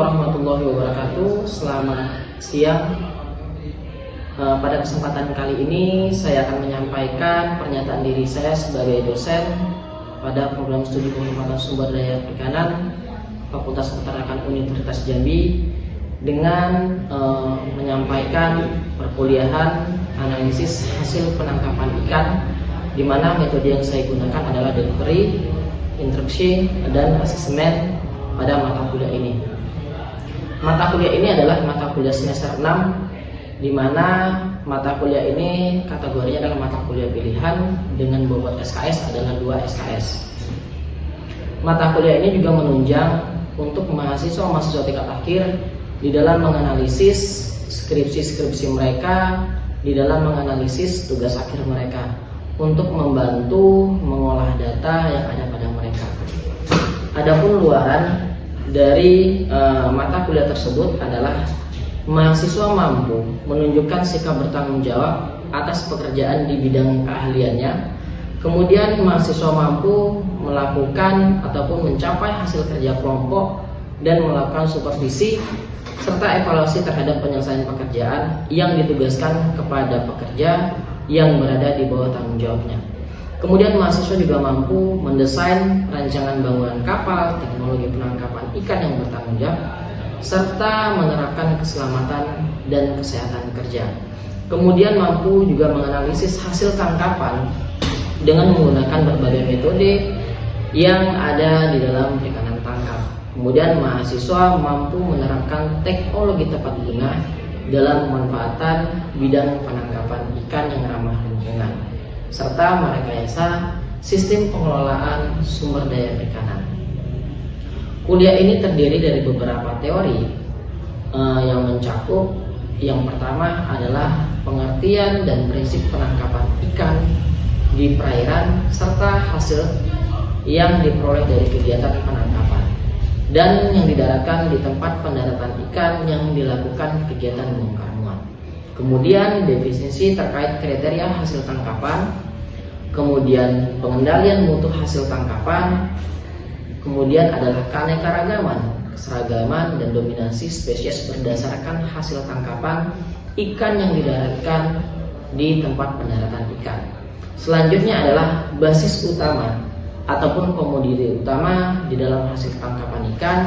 warahmatullahi wabarakatuh. Selamat siang. Pada kesempatan kali ini saya akan menyampaikan pernyataan diri saya sebagai dosen pada program studi pengembangan sumber daya perikanan Fakultas Peternakan Universitas Jambi dengan menyampaikan perkuliahan analisis hasil penangkapan ikan, di mana metode yang saya gunakan adalah delivery, instruksi, dan asesmen pada mata kuliah ini. Mata kuliah ini adalah mata kuliah semester 6, di mana mata kuliah ini kategorinya adalah mata kuliah pilihan dengan bobot SKS adalah 2 SKS. Mata kuliah ini juga menunjang untuk mahasiswa-mahasiswa tingkat akhir di dalam menganalisis skripsi-skripsi mereka, di dalam menganalisis tugas akhir mereka, untuk membantu mengolah data yang ada pada mereka. Adapun luaran dari mata kuliah tersebut adalah mahasiswa mampu menunjukkan sikap bertanggung jawab atas pekerjaan di bidang keahliannya. Kemudian mahasiswa mampu melakukan ataupun mencapai hasil kerja kelompok dan melakukan supervisi serta evaluasi terhadap penyelesaian pekerjaan yang ditugaskan kepada pekerja yang berada di bawah tanggung jawabnya. Kemudian mahasiswa juga mampu mendesain rancangan bangunan kapal, teknologi penangkapan ikan yang bertanggung jawab, serta menerapkan keselamatan dan kesehatan kerja. Kemudian mampu juga menganalisis hasil tangkapan dengan menggunakan berbagai metode yang ada di dalam perikanan tangkap. Kemudian mahasiswa mampu menerapkan teknologi tepat guna dalam pemanfaatan bidang penangkapan ikan yang ramah lingkungan, serta merekayasa sistem pengelolaan sumber daya perikanan. Kuliah ini terdiri dari beberapa teori yang mencakup, yang pertama adalah pengertian dan prinsip penangkapan ikan di perairan serta hasil yang diperoleh dari kegiatan penangkapan dan yang didaratkan di tempat pendaratan ikan yang dilakukan kegiatan bongkar muat. Kemudian definisi terkait kriteria hasil tangkapan, kemudian pengendalian mutu hasil tangkapan, kemudian adalah keanekaragaman, keseragaman, dan dominasi spesies berdasarkan hasil tangkapan ikan yang didaratkan di tempat pendaratan ikan. Selanjutnya adalah basis utama ataupun komoditi utama di dalam hasil tangkapan ikan,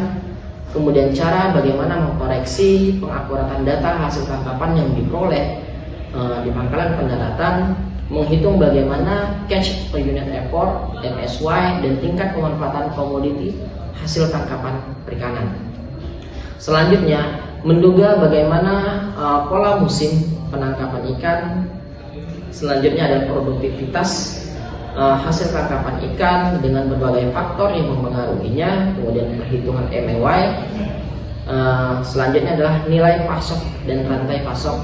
kemudian cara bagaimana mengkoreksi pengakuratan data hasil tangkapan yang diperoleh di pangkalan pendaratan, menghitung bagaimana catch per unit effort (MSY) dan tingkat pemanfaatan komoditi hasil tangkapan perikanan. Selanjutnya, menduga bagaimana pola musim penangkapan ikan. Selanjutnya ada produktivitas hasil tangkapan ikan dengan berbagai faktor yang mempengaruhinya, kemudian perhitungan MSY. Selanjutnya adalah nilai pasok dan rantai pasok,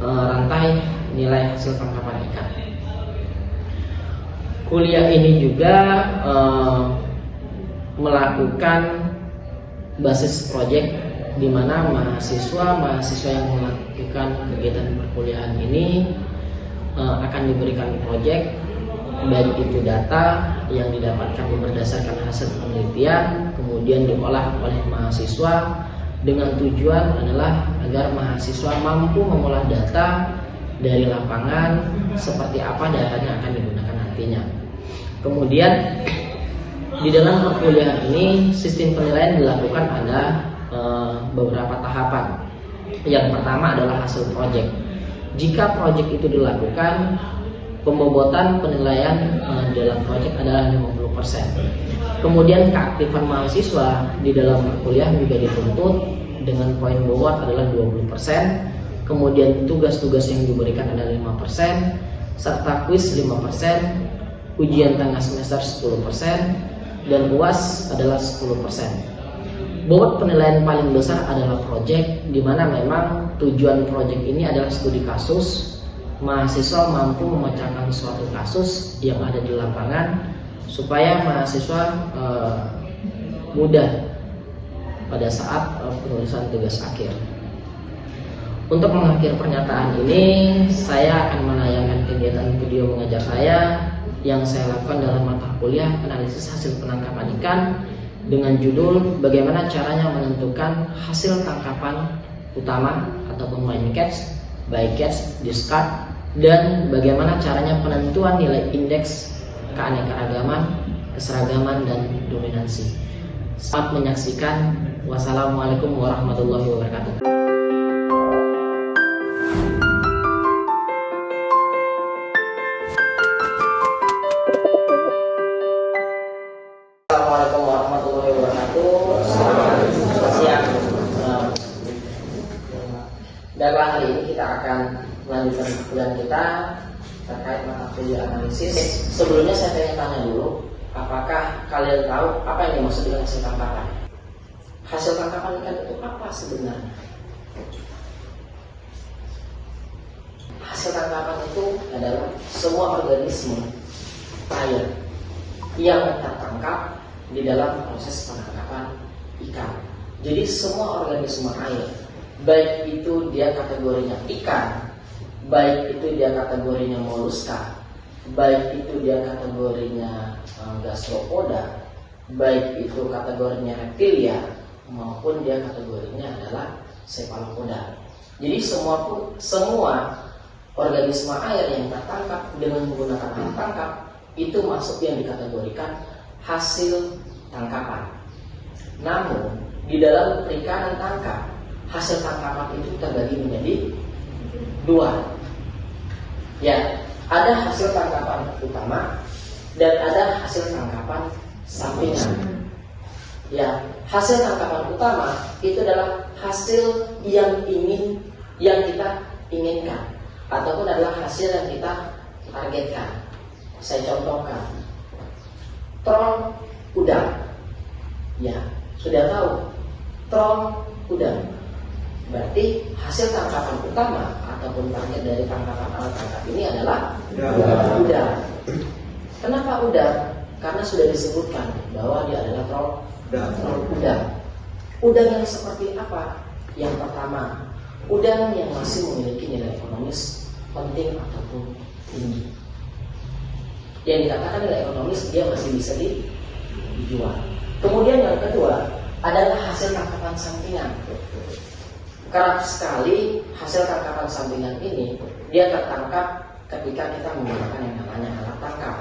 rantai nilai hasil tangkapan ikan. Kuliah ini juga melakukan basis proyek, di mana mahasiswa yang melakukan kegiatan perkuliahan ini akan diberikan proyek, baik itu data yang didapatkan berdasarkan hasil penelitian, kemudian diolah oleh mahasiswa dengan tujuan adalah agar mahasiswa mampu mengolah data dari lapangan seperti apa datanya akan digunakan nantinya. Kemudian di dalam perkuliahan ini sistem penilaian dilakukan ada beberapa tahapan. Yang pertama adalah hasil proyek. Jika proyek itu dilakukan, pembobotan penilaian dalam proyek adalah 50%. Kemudian keaktifan mahasiswa di dalam perkuliahan juga dituntut dengan poin bobot adalah 20%. Kemudian tugas-tugas yang diberikan adalah 5%, serta kuis 5%, ujian tengah semester 10%, dan UAS adalah 10%. Bobot penilaian paling besar adalah proyek, di mana memang tujuan proyek ini adalah studi kasus. Mahasiswa mampu memecahkan suatu kasus yang ada di lapangan supaya mahasiswa mudah pada saat penulisan tugas akhir. Untuk mengakhiri pernyataan ini, saya akan menayangkan kegiatan video mengajar saya yang saya lakukan dalam mata kuliah analisis hasil penangkapan ikan dengan judul bagaimana caranya menentukan hasil tangkapan utama ataupun main catch, bycatch, discard, dan bagaimana caranya penentuan nilai indeks keanekaragaman, keseragaman, dan dominansi. Selamat menyaksikan. Wassalamualaikum warahmatullahi wabarakatuh. Assalamualaikum warahmatullahi wabarakatuh. Selamat siang. Dalam hari ini kita akan melanjutkan pelajaran kita terkait mata kuliah analisis. Sebelumnya saya tanya dulu, apakah kalian tahu apa yang dimaksud dengan hasil tangkapan? Hasil tangkapan ikan itu apa sebenarnya? Hasil tangkapan itu adalah semua organisme air yang tertangkap di dalam proses penangkapan ikan. Jadi semua organisme air, baik itu dia kategorinya ikan, baik itu dia kategorinya moluska, baik itu dia kategorinya gastropoda, baik itu kategorinya reptilia, maupun dia kategorinya adalah cephalopoda. Jadi semua organisme air yang tertangkap dengan menggunakan alat tangkap itu masuk yang dikategorikan hasil tangkapan. Namun di dalam perikanan tangkap, hasil tangkapan itu terbagi menjadi dua. Ya, ada hasil tangkapan utama dan ada hasil tangkapan sampingan. Ya, hasil tangkapan utama itu adalah hasil yang kita inginkan ataupun adalah hasil yang kita targetkan. Saya contohkan, troll udang. Ya, sudah tahu troll udang. Berarti hasil tangkapan utama ataupun target dari tangkapan alat tangkap ini adalah udang. Kenapa udang? Karena sudah disebutkan bahwa dia adalah troll udang. Udang yang seperti apa? Yang pertama, udang yang masih memiliki nilai ekonomis penting ataupun tinggi. Yang dikatakan nilai ekonomis dia masih bisa dijual. Kemudian yang kedua adalah hasil tangkapan sampingan. Kerap sekali hasil tangkapan sampingan ini dia tertangkap ketika kita menggunakan yang namanya alat tangkap.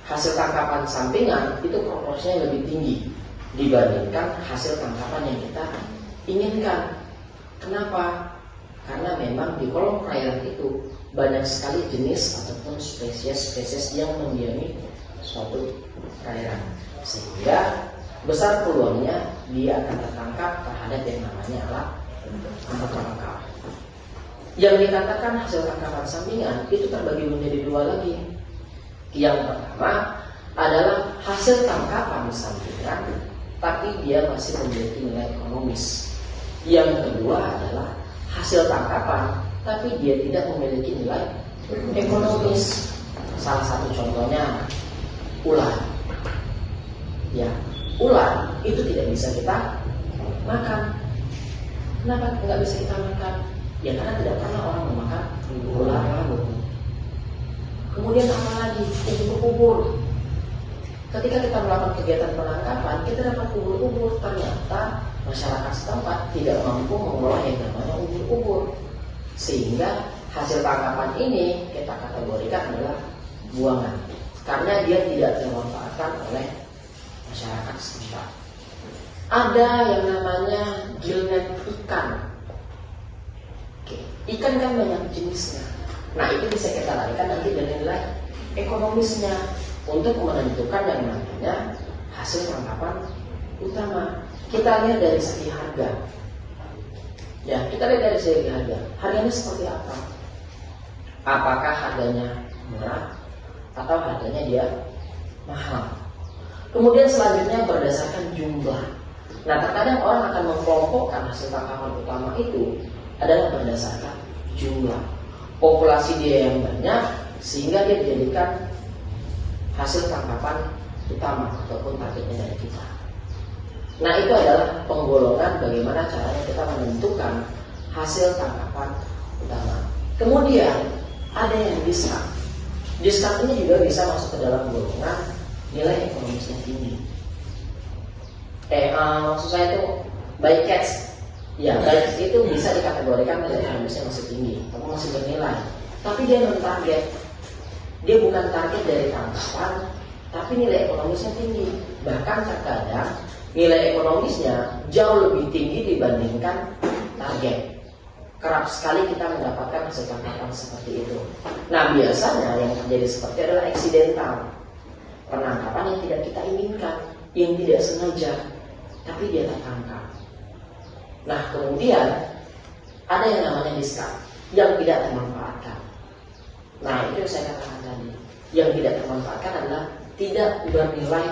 Hasil tangkapan sampingan itu proporsinya lebih tinggi dibandingkan hasil tangkapan yang kita inginkan. Kenapa? Karena memang di kolom perairan itu banyak sekali jenis ataupun spesies yang mendiami suatu perairan, sehingga besar peluangnya dia akan tertangkap terhadap yang namanya alat tangkap. Yang dikatakan hasil tangkapan sampingan itu terbagi menjadi dua lagi. Yang pertama adalah hasil tangkapan sampingan, tapi dia masih memiliki nilai ekonomis. Yang kedua adalah hasil tangkapan, tapi dia tidak memiliki nilai ekonomis. Salah satu contohnya ular. Ya, ular itu tidak bisa kita makan. Kenapa nggak bisa kita makan? Ya karena tidak pernah orang memakan ular laut. Kemudian apa lagi? Ubur-ubur. Ketika kita melakukan kegiatan penangkapan, kita dapat ubur-ubur. Ternyata masyarakat setempat tidak mampu mengolah yang namanya ubur-ubur, sehingga hasil tangkapan ini kita kategorikan adalah buangan karena dia tidak dimanfaatkan oleh masyarakat setempat. Ada yang namanya gillnet ikan. Ikan kan banyak jenisnya. Nah itu bisa kita larikan nanti dari nilai ekonomisnya untuk menentukan yang namanya hasil tangkapan utama. Kita lihat dari segi harga. Ya, kita lihat dari segi harga. Harganya seperti apa? Apakah harganya murah atau harganya dia mahal? Kemudian selanjutnya berdasarkan jumlah. Nah, terkadang orang akan mengkelompokkan hasil tangkapan utama itu adalah berdasarkan jumlah. Populasi dia yang banyak sehingga dia dijadikan hasil tangkapan utama ataupun targetnya dari kita. Nah itu adalah penggolongan bagaimana caranya kita menentukan hasil tangkapan utama. Kemudian ada yang discard. Discard ini juga bisa masuk ke dalam golongan nilai ekonomisnya tinggi. Maksud saya itu bycatch. Ya, bycatch itu bisa dikategorikan nilai ekonomisnya masih tinggi, tapi masih bernilai. Tapi dia non target. Dia bukan target dari tangkapan, tapi nilai ekonomisnya tinggi. Bahkan terkadang nilai ekonomisnya jauh lebih tinggi dibandingkan target. Kerap sekali kita mendapatkan hasil tangkapan seperti itu. Nah, biasanya yang terjadi seperti adalah eksidental, penangkapan yang tidak kita inginkan, yang tidak sengaja, tapi dia tertangkap. Nah, kemudian ada yang namanya discard, yang tidak termanfaatkan. Nah, itu yang saya katakan tadi. Yang tidak termanfaatkan adalah tidak bernilai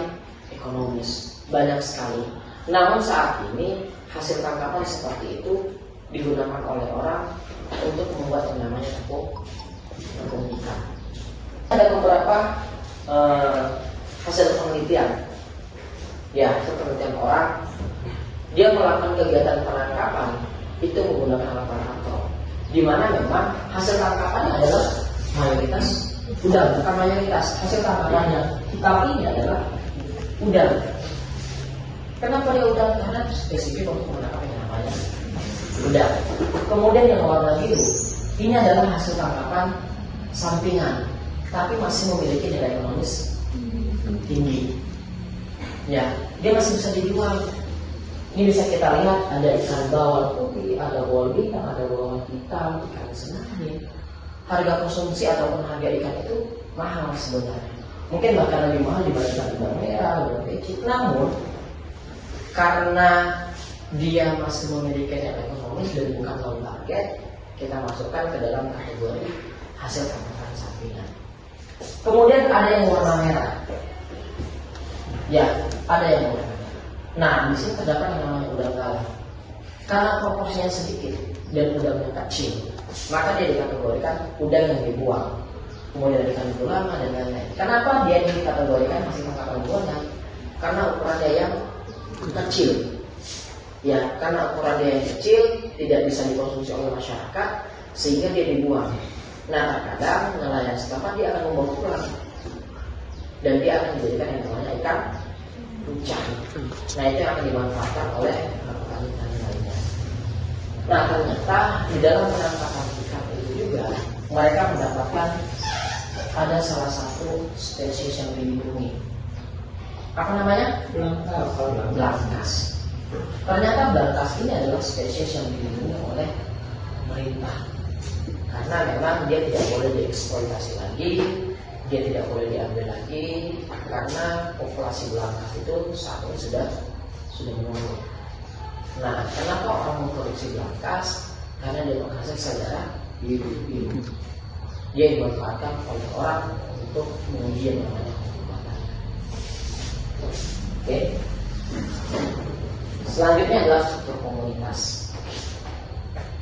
ekonomis, banyak sekali. Namun saat ini hasil tangkapan seperti itu digunakan oleh orang untuk membuat yang namanya tepung ikan. Ada beberapa hasil penelitian, ya, hasil penelitian orang, dia melakukan kegiatan penangkapan itu menggunakan alat tangkap, di mana memang hasil tangkapannya adalah mayoritas udang, bukan mayoritas hasil tangkapannya, tapi ini adalah udang. Kenapa dia udang? Karena spesifik untuk menangkap yang namanya udang. Kemudian yang warna biru, ini adalah hasil tangkapan sampingan, tapi masih memiliki nilai ekonomis tinggi. Ya, dia masih bisa dijual. Ini bisa kita lihat ada ikan bawal putih, ada bawal bintang, ada bawal hitam, ikan senayan. Harga konsumsi ataupun harga ikan itu mahal sebenarnya. Mungkin bahkan lebih mahal dibandingkan udang merah, udang kecil. Namun karena dia masih memiliki nilai ekonomis dan bukan low target, kita masukkan ke dalam kategori hasil tangkapan sampingan. Kemudian ada yang warna merah. Ya, ada yang warna merah. Nah, di sini terdapat yang namanya udang galah. Karena proporsinya sedikit dan udangnya kecil, maka dia dikategorikan udang yang dibuang. Kemudian dikandung lama dan lain-lain. Kenapa dia dikategorikan hasil tangkapan buangan? Karena ukurannya yang kecil. Ya, karena ukuran dia yang kecil tidak bisa dikonsumsi oleh masyarakat sehingga dia dibuang. Nah, terkadang nelayan setempat dia akan membawa pulang dan dia akan dijadikan yang namanya ikan runcing. Nah, itu yang akan dimanfaatkan oleh petani-petani lainnya. Nah, ternyata di dalam penangkapan ikan itu juga mereka mendapatkan ada salah satu spesies yang dilindungi. Apa namanya? Blankas. Ternyata blankas ini adalah spesies yang dilindungi oleh pemerintah karena memang dia tidak boleh dieksploitasi lagi, dia tidak boleh diambil lagi karena populasi blankas itu saat ini sudah menurun. Nah, kenapa orang memproduksi blankas? Karena dia menghasilkan darah biru. Dia dimanfaatkan oleh orang untuk menguji yang namanya pengobatan. Oke. Selanjutnya adalah struktur komunitas.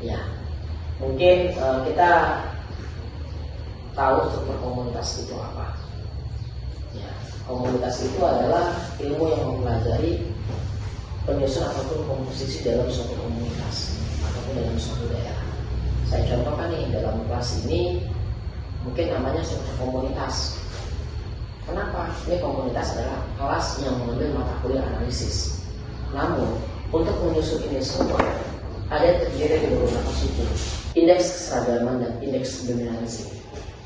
Ya, mungkin kita tahu struktur komunitas itu apa. Ya, komunitas itu adalah ilmu yang mempelajari penyusun ataupun komposisi dalam suatu komunitas ataupun dalam suatu daerah. Saya contohkan nih dalam kelas ini, mungkin namanya struktur komunitas. Kenapa? Ini komunitas adalah kelas yang mengambil mata kuliah analisis. Namun, untuk menyusun ini semua, ada yang terdiri dari beberapa suku, indeks keseragaman dan indeks dominansi,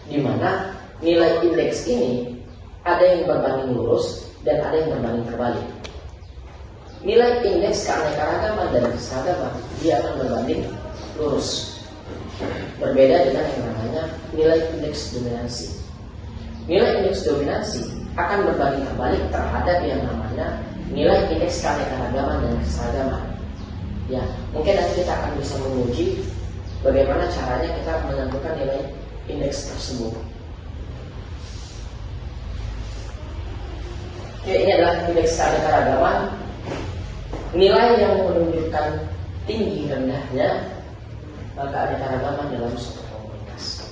di mana nilai indeks ini ada yang berbanding lurus dan ada yang berbanding terbalik. Nilai indeks keanekaragaman dan keseragaman dia akan berbanding lurus, berbeda dengan yang namanya nilai indeks dominansi. Nilai indeks dominansi akan berbanding terbalik terhadap yang namanya nilai indeks keanekaragaman dan keseragaman. Ya, mungkin nanti kita akan bisa menguji bagaimana caranya kita menentukan nilai indeks tersebut. Oke, ini adalah indeks keanekaragaman. Nilai yang menunjukkan tinggi rendahnya keanekaragaman dalam suatu komunitas.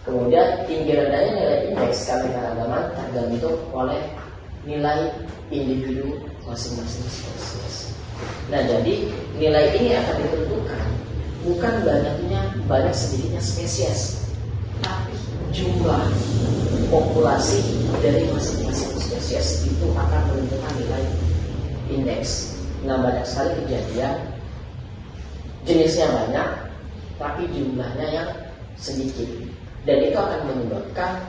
Kemudian tinggi rendahnya nilai indeks keanekaragaman tergantung oleh nilai individu masing-masing spesies. Nah, jadi nilai ini akan ditentukan bukan banyak sedikitnya spesies, tapi jumlah populasi dari masing-masing spesies itu akan menentukan nilai indeks. Nah, banyak sekali kejadian jenisnya banyak tapi jumlahnya yang sedikit, dan itu akan menyebabkan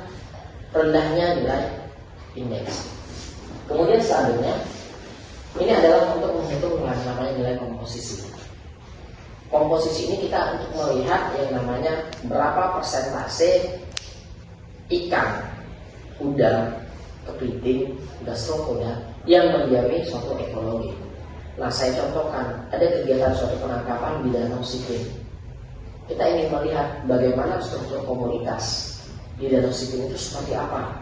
rendahnya nilai indeks. Kemudian selanjutnya ini adalah untuk menghitung namanya nilai komposisi. Komposisi ini kita untuk melihat yang namanya berapa persentase ikan, udang, kepiting, gastropoda yang mendiami suatu ekologi. Nah, saya contohkan, ada kegiatan suatu penangkapan di Danau Sipin. Kita ingin melihat bagaimana struktur komunitas di Danau Sipin itu seperti apa.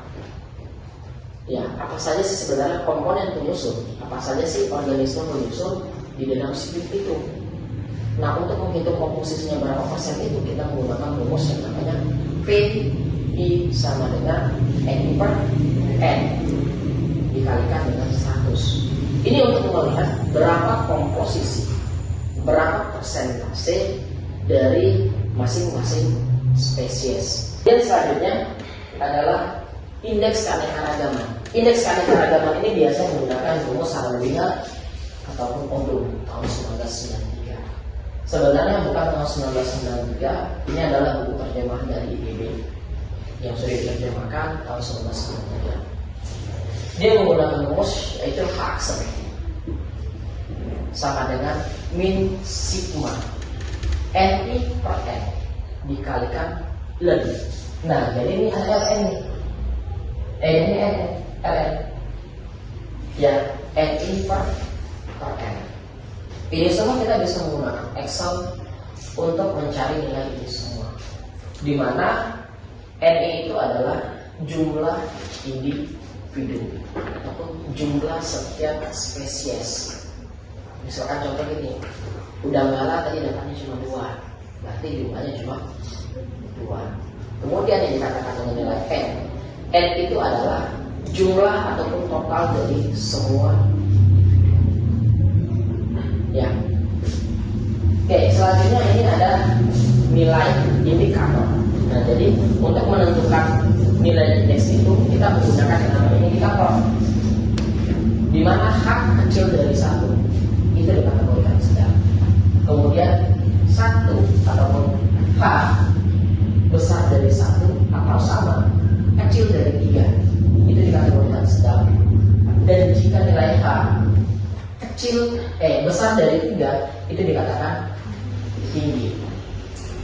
Ya, apa saja sih sebenarnya komponen penyusun, apa saja sih organisme penyusun di Danau Sipin itu. Nah, untuk menghitung komposisinya berapa persen itu kita menggunakan rumus yang namanya PI sama dengan N per N dikalikan dengan 100. Ini untuk melihat berapa komposisi, berapa persentase dari masing-masing spesies. Dan selanjutnya adalah indeks keanekaragaman. Indeks keanekaragaman ini biasa menggunakan rumus Harabina ataupun Odum tahun 1993. Sebenarnya bukan tahun 1993, ini adalah buku terjemahan dari IPB yang sudah diterjemahkan tahun 1993. Dia menggunakan rumus yaitu H-aksen sama dengan min sigma NI per N dikalikan LN. Nah, jadi ini ada LN nih. Ini LN. Ya, NI per N. Ini semua kita bisa menggunakan Excel untuk mencari nilai ini semua. Di mana NI itu adalah jumlah individu ataupun jumlah setiap spesies. Misalkan contoh gini, udang bala tadi dapatnya cuma 2, berarti jumlahnya cuma 2. Kemudian yang dikatakan dengan nilai N itu adalah jumlah ataupun total dari semua. Ya. Oke, selanjutnya ini ada nilai indikator. Nah, jadi untuk menentukan nilai indeks itu kita menggunakan yang namanya indikator, di mana H kecil dari 1 itu dikategorikan sedang. Kemudian 1 ataupun H besar dari 1 atau sama kecil dari 3 itu dikategorikan sedang. Dan jika nilai H besar dari 3 itu dikatakan tinggi.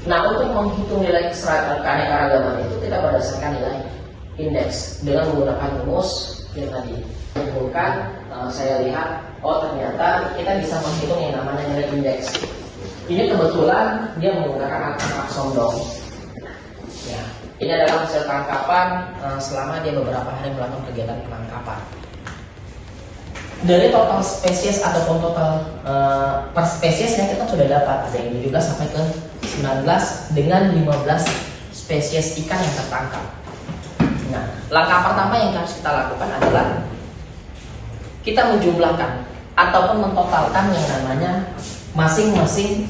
Nah, untuk menghitung nilai keanekaragaman itu kita berdasarkan nilai indeks dengan menggunakan rumus yang tadi. Kumpulkan, saya lihat, oh ternyata kita bisa menghitung yang namanya nilai indeks. Ini kebetulan dia menggunakan angka Sondong. Ya, ini adalah hasil tangkapan selama dia beberapa hari melakukan kegiatan penangkapan. Dari total spesies ataupun total per spesiesnya kita sudah dapat ada yang 17 sampai ke 19 dengan 15 spesies ikan yang tertangkap. Nah, langkah pertama yang harus kita lakukan adalah kita menjumlahkan ataupun mentotalkan yang namanya masing-masing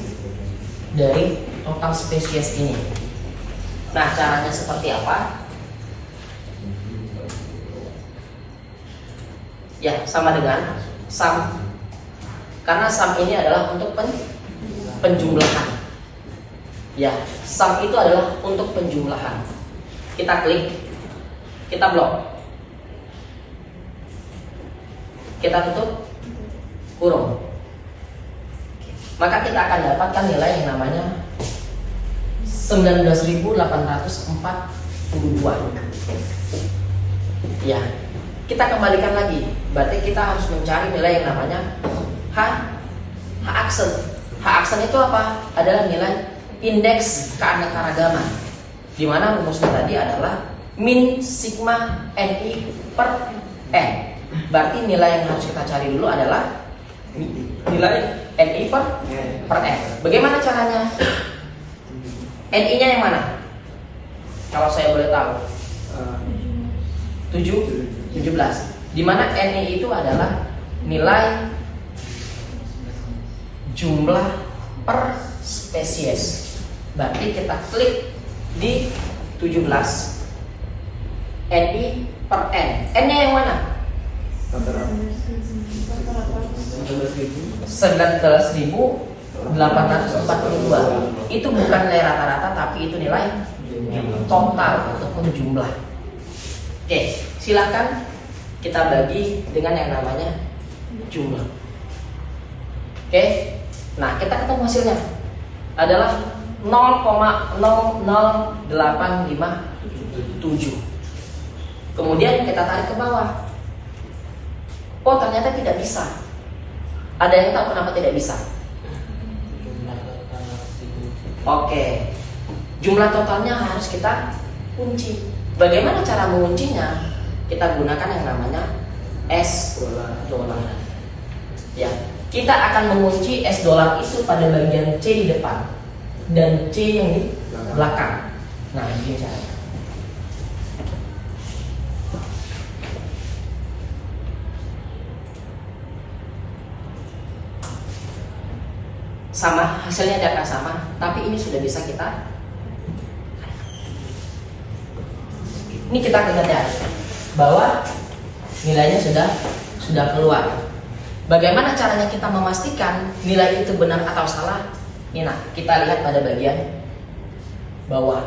dari total spesies ini. Nah, caranya seperti apa? Ya, sama dengan sum. Karena sum ini adalah untuk penjumlahan. Ya, sum itu adalah untuk penjumlahan. Kita klik, kita blok, kita tutup kurung. Maka kita akan dapatkan nilai yang namanya 19.842. Ya, kita kembalikan lagi. Berarti kita harus mencari nilai yang namanya H-aksen. H-aksen itu apa? Adalah nilai indeks keanekaragaman, di mana rumusnya tadi adalah min sigma NI per N. Berarti nilai yang harus kita cari dulu adalah nilai NI per N. Bagaimana caranya? NI-nya yang mana? Kalau saya boleh tahu, 17. Di mana NI itu adalah nilai jumlah per spesies. Berarti kita klik di 17 NI per N. N-nya yang mana? 19.842. Itu bukan nilai rata-rata, tapi itu nilai total ataupun jumlah. Oke, silakan kita bagi dengan yang namanya jumlah. Oke, nah kita ketemu hasilnya adalah 0,00857. Kemudian kita tarik ke bawah. Oh, ternyata tidak bisa. Ada yang tahu kenapa tidak bisa? Oke, jumlah totalnya harus kita kunci. Bagaimana cara menguncinya? Kita gunakan yang namanya S dollar. Ya, kita akan mengunci S dollar itu pada bagian C di depan dan C yang di belakang. Nah, ini caranya. Sama, hasilnya tidak akan sama, tapi ini sudah bisa kita. Ini kita lihat bahwa nilainya sudah keluar. Bagaimana caranya kita memastikan nilai itu benar atau salah? Ini, nah, kita lihat pada bagian bawah.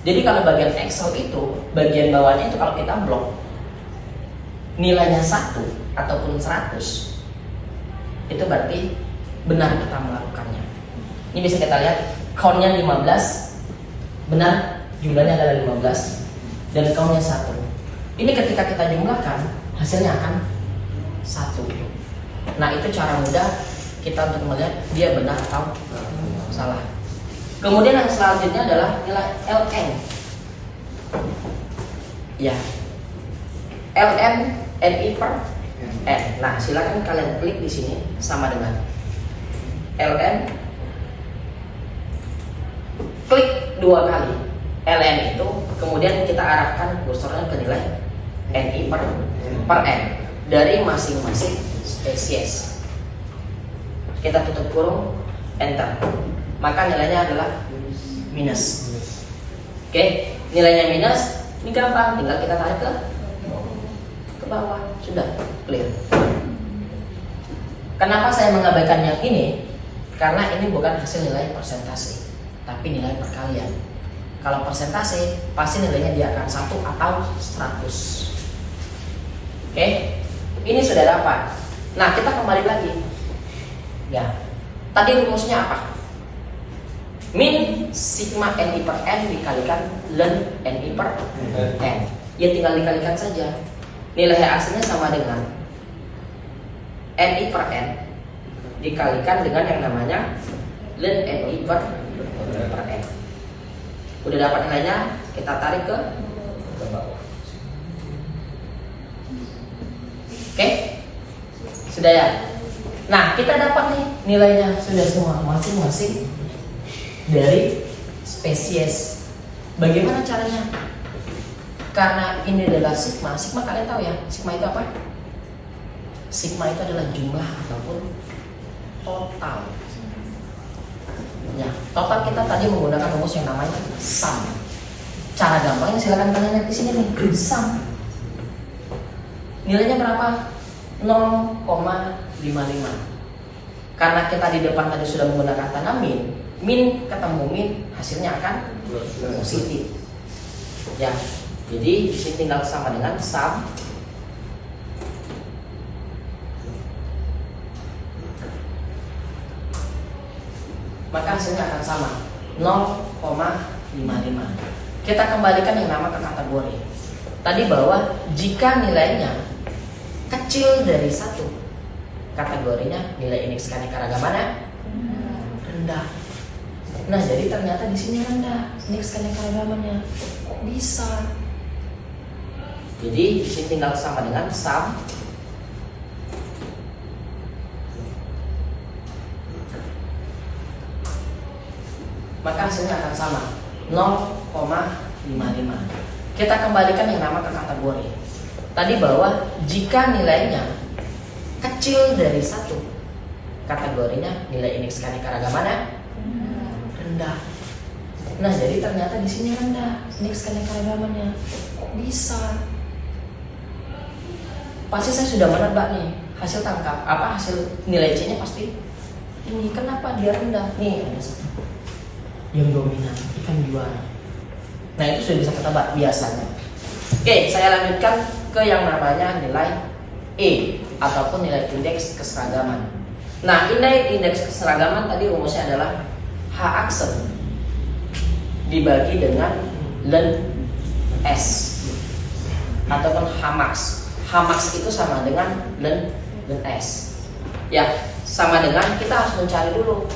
Jadi kalau bagian Excel itu, bagian bawahnya itu kalau kita blok nilainya 1 ataupun 100, itu berarti benar kita melakukannya. Ini bisa kita lihat countnya 15, benar jumlahnya adalah 15, dan countnya 1. Ini ketika kita jumlahkan hasilnya akan 1. Nah, itu cara mudah kita untuk melihat dia benar atau salah. Kemudian yang selanjutnya adalah nilai ln. Ya, ln ni per n. Nah, silakan kalian klik di sini sama dengan ln, klik 2 kali ln itu, kemudian kita arahkan kursornya ke nilai ni per n dari masing-masing spesies. Kita tutup kurung, enter, maka nilainya adalah minus. Oke, nilainya minus. Ini gampang, tinggal kita tarik ke bawah, sudah clear. Kenapa saya mengabaikan yang ini? Karena ini bukan hasil nilai persentase, tapi nilai perkalian. Kalau persentase, pasti nilainya dia akan 1 atau 100. Oke, ini sudah dapat. Nah, kita kembali lagi. Ya, tadi rumusnya apa? Min sigma ni per n dikalikan ln ni per n. Ya, tinggal dikalikan saja. Nilai hasilnya sama dengan ni per n dikalikan dengan yang namanya ln ni per n. Udah dapat nilainya, kita tarik ke bawah. Oke, sudah ya. Nah, kita dapat nih nilainya sudah semua masing-masing dari spesies. Bagaimana caranya? Karena ini adalah sigma. Sigma kalian tahu ya? Sigma itu apa? Sigma itu adalah jumlah ataupun total. Ya, total kita tadi menggunakan rumus yang namanya sum. Cara gampangnya silakan kalian lihat di sini nih, sum. Nilainya berapa? 0,55. Karena kita di depan tadi sudah menggunakan tanda min ketemu min, hasilnya akan positif. Ya, jadi di sini tinggal sama dengan sum. Maka hasilnya akan sama 0,55. Kita kembalikan yang nama ke kategori. Tadi bahwa jika nilainya kecil dari 1, kategorinya nilai indeks keanekaragamannya rendah. Nah, jadi ternyata di sini rendah indeks keanekaragamannya. Kok bisa? Jadi di sini tinggal sama dengan sum. Maka hasilnya akan sama 0,55. Kita kembalikan yang nama ke kategori. Tadi bahwa jika nilainya kecil dari 1, kategorinya nilai indeks keanekaragamannya rendah. Nah, jadi ternyata di sini rendah indeks keanekaragamannya. Kok bisa? pasti saya sudah menebak nih hasil tangkap, hasil nilai C nya pasti tinggi. Kenapa dia rendah? Nih ada satu yang dominan, ikan juara. Nah itu sudah bisa ketebak biasanya. Oke, saya lanjutkan ke yang namanya nilai E ataupun nilai indeks keseragaman. Nah, nilai indeks keseragaman tadi rumusnya adalah H aksen dibagi dengan len S ataupun H max. H max itu sama dengan len S. Ya, sama dengan kita harus mencari dulu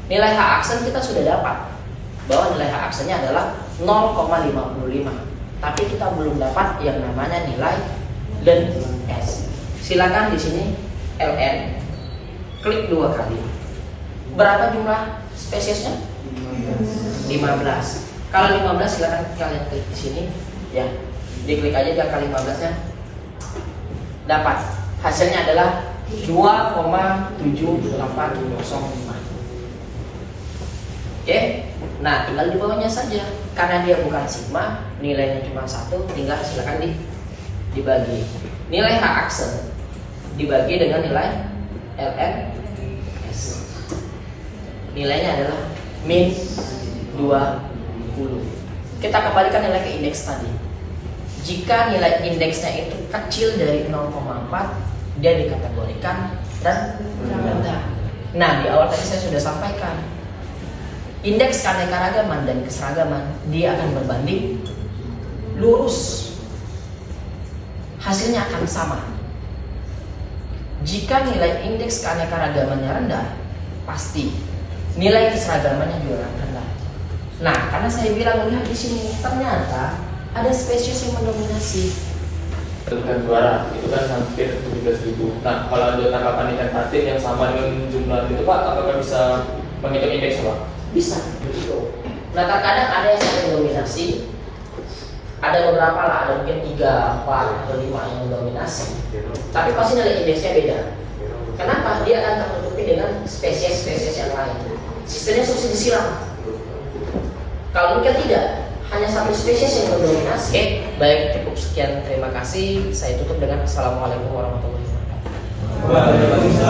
nilai H aksen. Kita sudah dapat bahwa nilai H aksennya adalah 0,55. Tapi kita belum dapat yang namanya nilai len S. Silakan di sini ln, klik 2 kali. Berapa jumlah spesiesnya? 15. Kalau 15 silakan kalian klik di sini, ya. Diklik aja biar kali 15-nya dapat. Hasilnya adalah 2,7805. Oke. Nah, tinggal di bawahnya saja. Karena dia bukan sigma, nilainya cuma 1, tinggal silakan dibagi. Nilai H aksen dibagi dengan nilai ln S. Nilainya adalah min 20. Kita kembalikan nilai ke indeks tadi. Jika nilai indeksnya itu kecil dari 0,4, dia dikategorikan rendah. Nah, di awal tadi saya sudah sampaikan, indeks keanekaragaman dan keseragaman dia akan berbanding lurus. Hasilnya akan sama. Jika nilai indeks keanekaragamannya rendah, pasti nilai keseragamannya juga rendah. Nah, karena saya bilang lihat di sini, ternyata ada spesies yang mendominasi. Ikan juara itu kan hampir 17.000. Nah, kalau ada tangkapan ikan patin yang sama dengan jumlah itu Pak, apakah bisa menghitung indeks Pak? Bisa. Nah, terkadang ada yang sering dominasi, ada beberapa lah, ada mungkin 3, 4, atau 5 yang mendominasi. Tapi pasti nilai indeksnya beda. Kenapa? Dia akan tertutupi dengan spesies-spesies yang lain. Sistemnya seperti disiram. Kalau mungkin tidak, hanya satu spesies yang mendominasi. Oke, baik, cukup sekian. Terima kasih. Saya tutup dengan assalamualaikum warahmatullahi wabarakatuh.